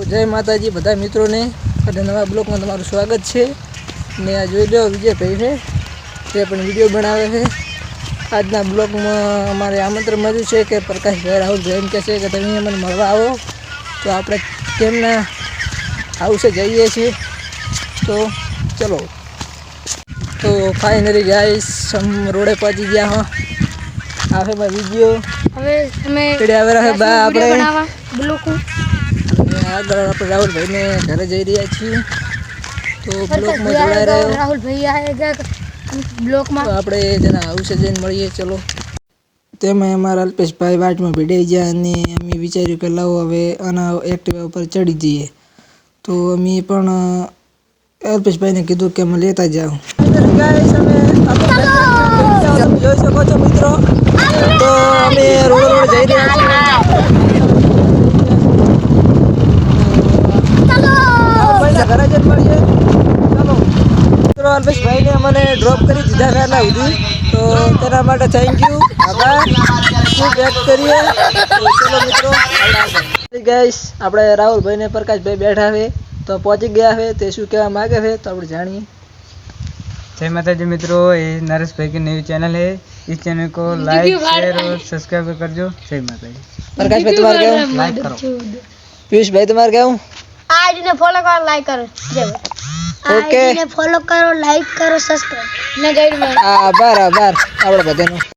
જય માતાજી બધા મિત્રોને અને નવા બ્લોગમાં તમારું સ્વાગત છે। ને આ જોઈ લો વિજયભાઈ છે તે પણ વિડીયો બનાવે છે। આજના બ્લોગમાં અમારે આમંત્રણ મળ્યું છે કે પ્રકાશભાઈ રાહુલભાઈ એમ કહે છે કે તમે મને મળવા આવો, તો આપણે તેમના હાઉસે જઈએ છીએ। તો ચલો, તો ફાઇનલી ગાઈસ રોડે પહોંચી ગયા હો। આ છે મારો વિડીયો। હવે અમે બા આપણે બનાવવા બ્લોગ આગળ આપણે રાહુલભાઈને ઘરે જઈ રહ્યા છીએ। તો બ્લોગમાં જોડાઈ રહ્યો। રાહુલભાઈ આવેગા બ્લોગમાં તો આપણે જેના હાઉસે જઈને મળીએ। ચલો, તેમાં અમારા અલ્પેશભાઈ વાટમાં ભીડાઈ ગયા અને અમે વિચાર્યું કે લાવો હવે આના એક્ટિવા ઉપર ચડી જઈએ। તો અમે પણ અલ્પેશભાઈને કીધું કે અમે લેતા જાઓ। જોઈ શકો છો મિત્રો, તો અમે રોડ જઈ રહ્યા છીએ। ઘરે જ મળીએ। ચાલો મિત્રો, અલ્પેશભાઈને મને ડ્રોપ કરી દીધા પહેલાં સુધી, તો તેના માટે થેન્ક યુ, આભાર। શું બેક કરીએ। તો ચલો મિત્રો, ગાઈસ આપણે રાહુલભાઈને પ્રકાશભાઈ બેઠા છે, તો પહોંચી ગયા છે। તે શું કહેવા માગે છે તો આપણે जानिए। जय माता जी मित्रों, ये नरेश भाई की नई चैनल है। इस चैनल को लाइक शेयर और सब्सक्राइब कर दो। जय माता जी। प्रकाश भाई तुम्हारे क्या हूँ, लाइक करो। पीयूष भाई तुम्हारे क्या हूँ, आईडी ने फॉलो करो, लाइक करो। जय ओके, आईडी ने फॉलो करो, लाइक करो, सब्सक्राइब ने गाइड में आभार आभार આપણે બધાનો।